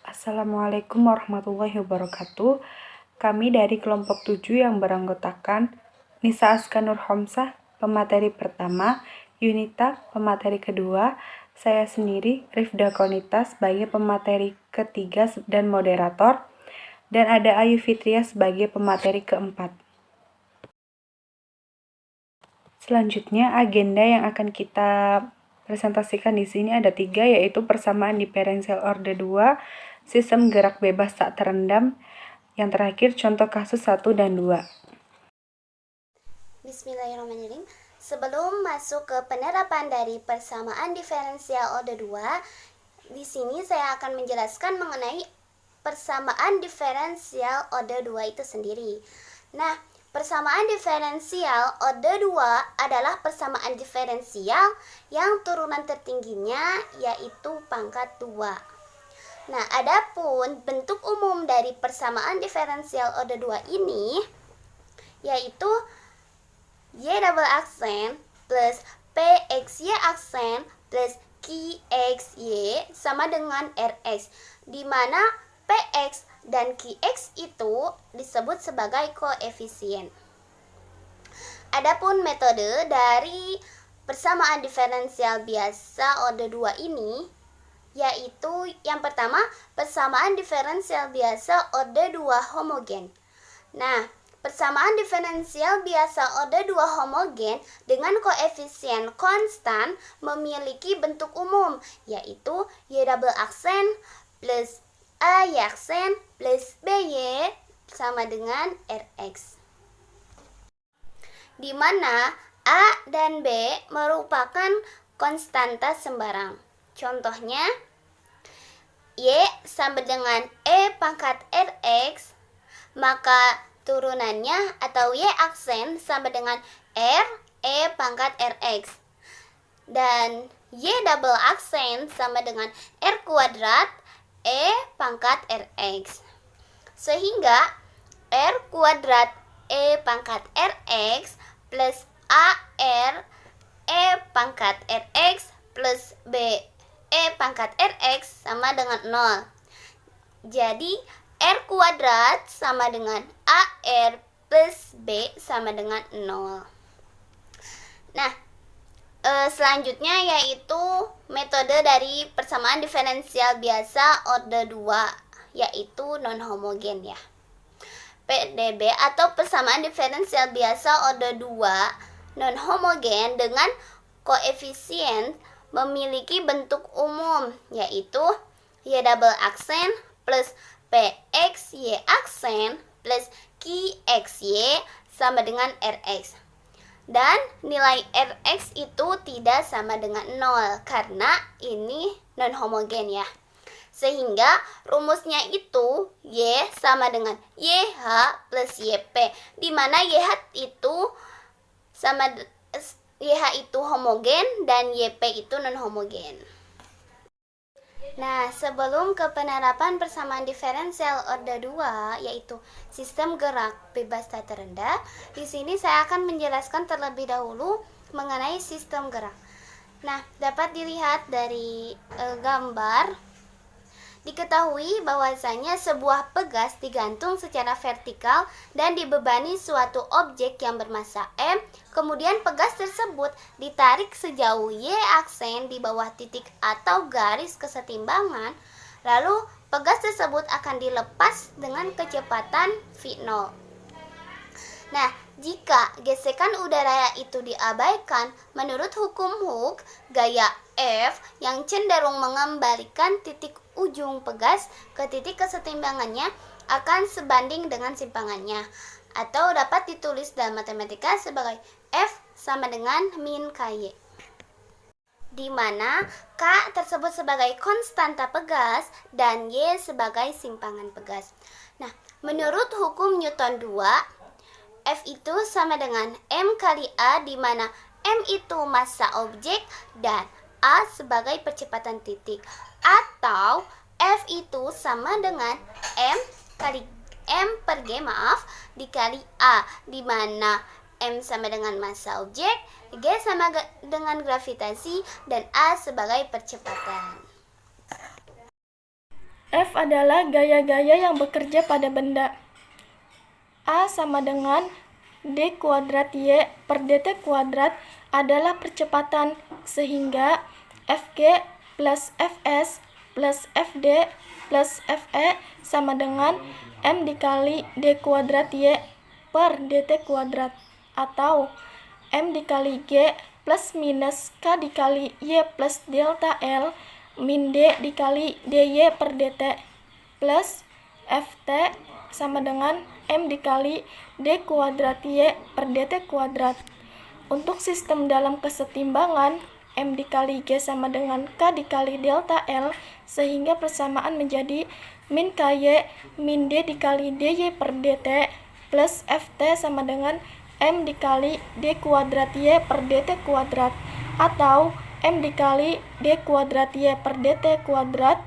Assalamualaikum warahmatullahi wabarakatuh. Kami dari kelompok 7 yang beranggotakan Nisa Askanur Homsah, pemateri pertama, Yunita, pemateri kedua, saya sendiri, Rifda Konita, sebagai pemateri ketiga dan moderator, dan ada Ayu Fitria sebagai pemateri keempat. Selanjutnya, agenda yang akan kita presentasikan di sini ada 3, yaitu persamaan diferensial orde 2, sistem gerak bebas tak terendam, yang terakhir contoh kasus 1 dan 2. Bismillahirrahmanirrahim. Sebelum masuk ke penerapan dari persamaan diferensial orde 2, di sini saya akan menjelaskan mengenai persamaan diferensial orde 2 itu sendiri. Nah, persamaan diferensial orde 2 adalah persamaan diferensial yang turunan tertingginya yaitu pangkat 2. Nah, adapun bentuk umum dari persamaan diferensial orde 2 ini yaitu Y double aksen plus PXY aksen plus QXY sama dengan RX, di mana PX dan QX itu disebut sebagai koefisien. Adapun metode dari persamaan diferensial biasa orde 2 ini yaitu yang pertama, persamaan diferensial biasa orde 2 homogen. Nah, persamaan diferensial biasa orde 2 homogen dengan koefisien konstan memiliki bentuk umum, yaitu Y double aksen plus AY aksen plus BY sama dengan RX, di mana A dan B merupakan konstanta sembarang. Contohnya, Y sama dengan E pangkat RX, maka turunannya atau Y aksen sama dengan R, E pangkat RX. Dan Y double aksen sama dengan R kuadrat, E pangkat RX. Sehingga R kuadrat E pangkat RX plus AR E pangkat RX plus B E pangkat RX sama dengan 0. Jadi R kuadrat sama dengan AR plus B sama dengan 0. Nah, selanjutnya yaitu metode dari persamaan diferensial biasa orde 2, yaitu non-homogen ya. PDB atau persamaan diferensial biasa orde 2 non-homogen dengan koefisien memiliki bentuk umum, yaitu Y double aksen plus PXY aksen plus QXY sama dengan RX. Dan nilai RX itu tidak sama dengan 0 karena ini non-homogen ya. Sehingga rumusnya itu Y sama dengan YH plus YP, di mana YH itu YH itu homogen dan YP itu non-homogen. Nah, sebelum ke penerapan persamaan diferensial orde 2 yaitu sistem gerak bebas tak terendam, di sini saya akan menjelaskan terlebih dahulu mengenai sistem gerak. Nah, dapat dilihat dari gambar. Diketahui bahwasanya sebuah pegas digantung secara vertikal dan dibebani suatu objek yang bermassa M, kemudian pegas tersebut ditarik sejauh Y aksen di bawah titik atau garis kesetimbangan, lalu pegas tersebut akan dilepas dengan kecepatan V0. Nah, jika gesekan udara itu diabaikan, menurut hukum Hooke, gaya F yang cenderung mengembalikan titik ujung pegas ke titik kesetimbangannya akan sebanding dengan simpangannya, atau dapat ditulis dalam matematika sebagai F sama dengan min KY, di mana K tersebut sebagai konstanta pegas dan Y sebagai simpangan pegas. Nah, menurut hukum Newton 2, F itu sama dengan M kali A, di mana M itu massa objek dan A sebagai percepatan titik, atau F itu sama dengan M per G dikali A, di mana M sama dengan massa objek, G sama dengan gravitasi, dan A sebagai percepatan. F adalah gaya-gaya yang bekerja pada benda. A sama dengan D kuadrat Y per dt kuadrat adalah percepatan, sehingga Fg plus Fs plus Fd plus Fe sama dengan M dikali D kuadrat Y per dt kuadrat, atau M dikali G plus minus K dikali Y plus delta L min D dikali dy per dt plus Ft sama dengan M dikali D kuadrat Y per dt kuadrat. Untuk sistem dalam kesetimbangan, M dikali G sama dengan K dikali delta L, sehingga persamaan menjadi min KY min D dikali dy per dt plus Ft sama dengan M dikali D kuadrat Y per dt kuadrat, atau M dikali D kuadrat Y per dt kuadrat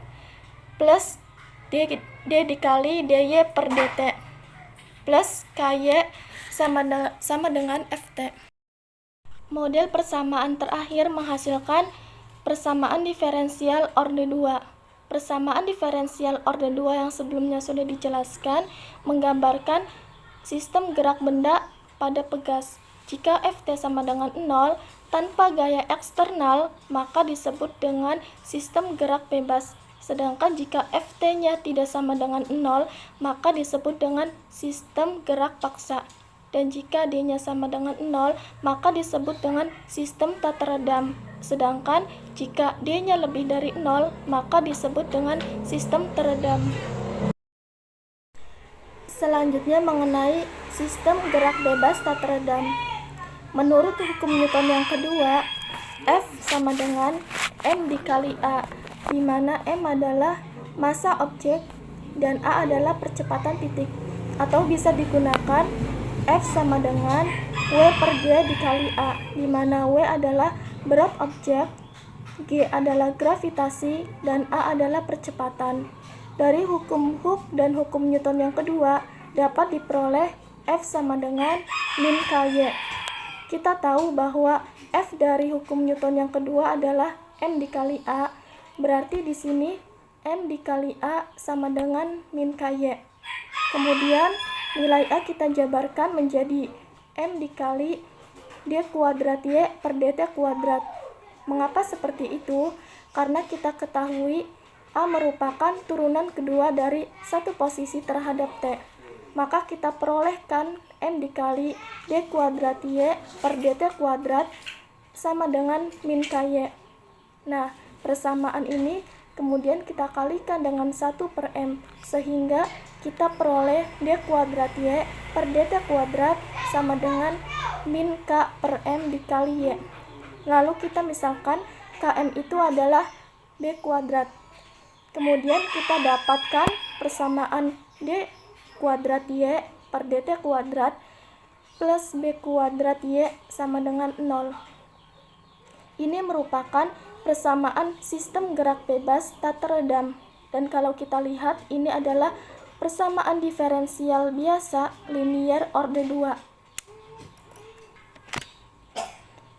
plus D dikali dy per dt plus KY sama dengan Ft. Model persamaan terakhir menghasilkan persamaan diferensial orde 2. Persamaan diferensial orde 2 yang sebelumnya sudah dijelaskan menggambarkan sistem gerak benda pada pegas. Jika Ft sama dengan 0 tanpa gaya eksternal, maka disebut dengan sistem gerak bebas. Sedangkan jika Ft-nya tidak sama dengan 0, maka disebut dengan sistem gerak paksa. Dan jika D-nya sama dengan 0, maka disebut dengan sistem tak teredam. Sedangkan jika D-nya lebih dari 0, maka disebut dengan sistem teredam. Selanjutnya mengenai sistem gerak bebas tak teredam. Menurut hukum Newton yang kedua, F sama dengan M dikali A, di mana M adalah massa objek dan A adalah percepatan titik. Atau bisa digunakan F sama dengan W per G dikali A, di mana W adalah berat objek, G adalah gravitasi, dan A adalah percepatan. Dari hukum Hooke dan hukum Newton yang kedua, dapat diperoleh F sama dengan min KY. Kita tahu bahwa F dari hukum Newton yang kedua adalah M dikali A, berarti di sini M dikali A sama dengan min KY. Kemudian nilai A kita jabarkan menjadi M dikali D kuadrat Y per dt kuadrat. Mengapa seperti itu? Karena kita ketahui A merupakan turunan kedua dari satu posisi terhadap T. Maka kita perolehkan M dikali D kuadrat Y per dt kuadrat sama dengan min KY. Nah, persamaan ini kemudian kita kalikan dengan 1 per M, sehingga kita peroleh D kuadrat Y per dt kuadrat sama dengan min K per M dikali Y. Lalu kita misalkan Km itu adalah D kuadrat. Kemudian kita dapatkan persamaan D kuadrat Y per dt kuadrat plus B kuadrat Y sama dengan 0. Ini merupakan persamaan sistem gerak bebas tak teredam. Dan kalau kita lihat, ini adalah persamaan diferensial biasa linier orde 2.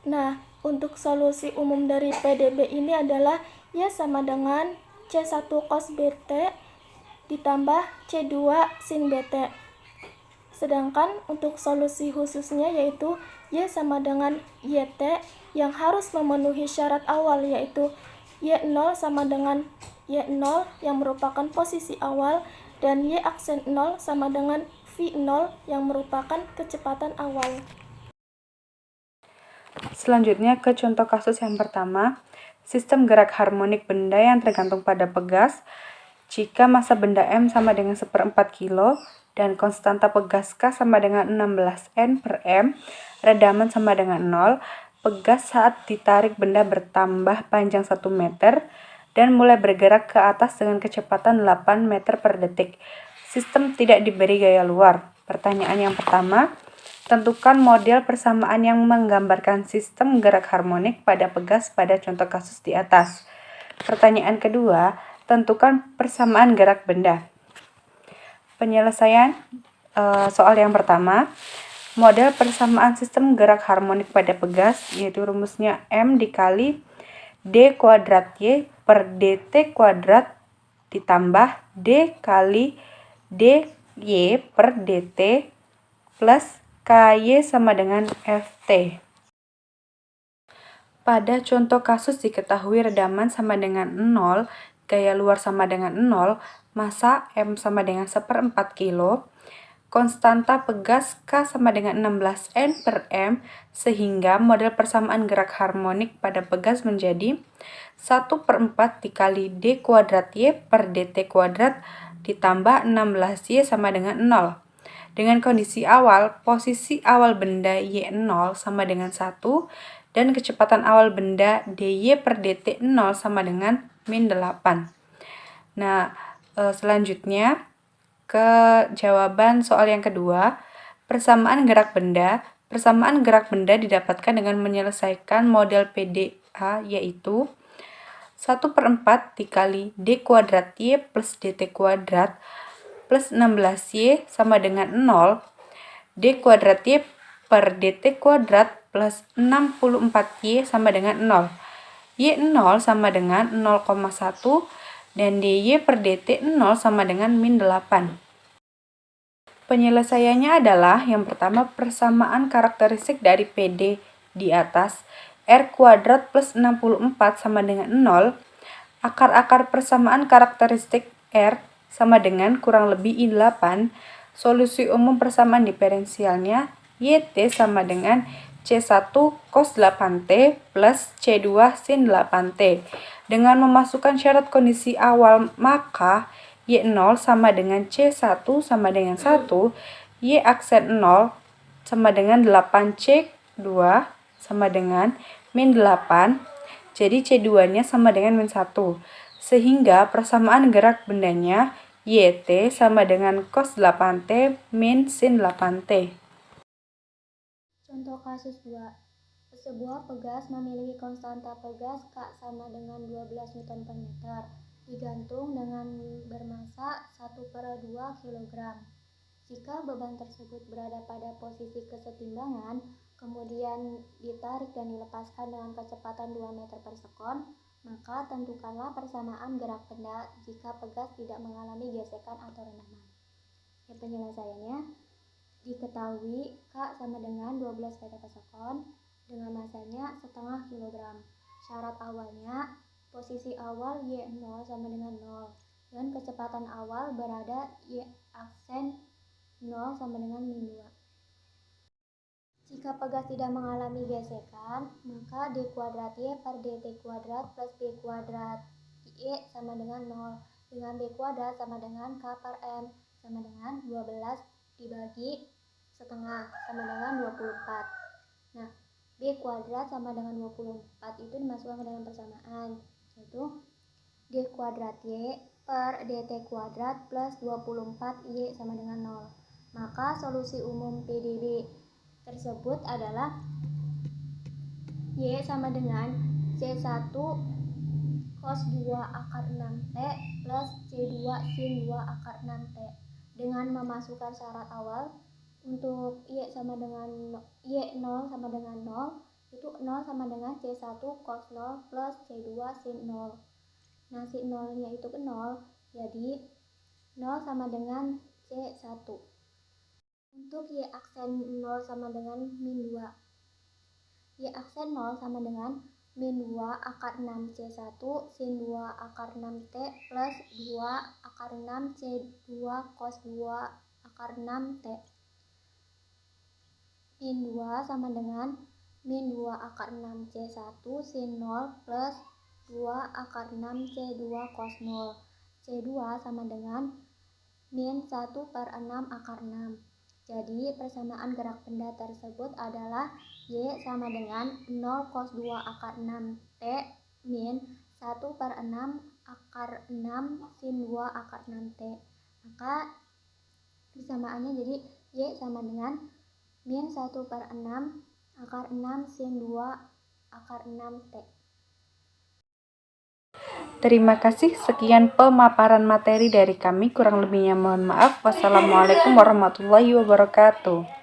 Nah, untuk solusi umum dari PDB ini adalah Y sama dengan C1 cos BT ditambah C2 sin BT. Sedangkan untuk solusi khususnya yaitu Y sama dengan YT yang harus memenuhi syarat awal, yaitu Y0 sama dengan Y0 yang merupakan posisi awal, dan Y aksen 0 sama dengan V0 yang merupakan kecepatan awal. Selanjutnya ke contoh kasus yang pertama, sistem gerak harmonik benda yang tergantung pada pegas. Jika massa benda M sama dengan 1/4 kilo dan konstanta pegas K sama dengan 16 N per M, redaman sama dengan 0, pegas saat ditarik benda bertambah panjang 1 meter dan mulai bergerak ke atas dengan kecepatan 8 meter per detik. Sistem tidak diberi gaya luar. Pertanyaan yang pertama, tentukan model persamaan yang menggambarkan sistem gerak harmonik pada pegas pada contoh kasus di atas. Pertanyaan kedua, tentukan persamaan gerak benda. Penyelesaian soal yang pertama, model persamaan sistem gerak harmonik pada pegas, yaitu rumusnya M dikali D kuadrat Y per dt kuadrat ditambah D kali dy per dt plus ky sama dengan ft. Pada contoh kasus diketahui redaman sama dengan 0, gaya luar sama dengan 0, massa M sama dengan 1/4 kilo, konstanta pegas K sama dengan 16 N per M, sehingga model persamaan gerak harmonik pada pegas menjadi 1/4 dikali d kuadrat y per dt kuadrat ditambah 16y sama dengan 0. Dengan kondisi awal, posisi awal benda y0 sama dengan 1, dan kecepatan awal benda dy per dt 0 sama dengan min 8. Nah, selanjutnya ke jawaban soal yang kedua, persamaan gerak benda. Persamaan gerak benda didapatkan dengan menyelesaikan model PDA, yaitu 1/4 dikali d kuadrat y plus dt kuadrat plus 16y sama dengan 0, d kuadrat y per dt kuadrat plus 64y sama dengan 0. Y0 sama dengan 0,1 dan dy per dt 0 sama dengan min 8. Penyelesaiannya adalah yang pertama persamaan karakteristik dari PD di atas, R kuadrat plus 64 sama dengan 0, akar-akar persamaan karakteristik R sama dengan kurang lebih I8, solusi umum persamaan diferensialnya YT sama dengan C1 cos 8T plus C2 sin 8T. Dengan memasukkan syarat kondisi awal, maka Y0 sama dengan C1 sama dengan 1, Y aksen 0 sama dengan 8C2 sama dengan min 8, jadi C2-nya sama dengan min 1. Sehingga persamaan gerak bendanya YT sama dengan cos 8T min sin 8T. Contoh kasus 2. Sebuah pegas memiliki konstanta pegas K sama dengan 12 Newton per meter, digantung dengan bermassa 1/2 kg. Jika beban tersebut berada pada posisi kesetimbangan, kemudian ditarik dan dilepaskan dengan kecepatan 2 meter per sekon, maka tentukanlah persamaan gerak benda jika pegas tidak mengalami gesekan atau rendaman. Penyelesaiannya, diketahui K sama dengan 12 meter per sekon dengan massanya 0,5 kg. Syarat awalnya, posisi awal Y0 sama dengan 0 dan kecepatan awal berada Y aksen 0 sama dengan min 2. Jika pegas tidak mengalami gesekan, maka d kuadrat y per dt kuadrat plus b kuadrat y sama dengan 0, dengan b kuadrat sama dengan k per m sama dengan 12 dibagi setengah sama dengan 24. Nah, b kuadrat sama dengan 24 itu dimasukkan ke dalam persamaan, yaitu d kuadrat y per dt kuadrat plus 24y sama dengan 0. Maka solusi umum PDB tersebut adalah y sama dengan C1 cos 2 akar 6T plus C2 sin 2 akar 6T. Dengan memasukkan syarat awal, untuk Y0 sama dengan 0, itu 0 sama dengan C1 cos 0 plus C2 sin 0. Nah, sin 0-nya itu ke 0, jadi 0 sama dengan C1. Untuk Y aksen 0 sama dengan min 2. Y aksen 0 sama dengan min 2 akar 6 C1 sin 2 akar 6T plus 2 akar 6 C2 cos 2 akar 6T. Min 2 sama dengan min 2 akar 6 C1 sin 0 plus 2 akar 6 C2 cos 0. C2 sama dengan min 1/6 akar 6. Jadi persamaan gerak benda tersebut adalah Y sama dengan 0 cos 2 akar 6T min 1/6 akar 6 sin 2 akar 6T. Maka persamaannya jadi Y sama dengan min 1/6 akar 6 sin 2 akar 6T. Terima kasih, sekian pemaparan materi dari kami. Kurang lebihnya mohon maaf. Wassalamualaikum warahmatullahi wabarakatuh.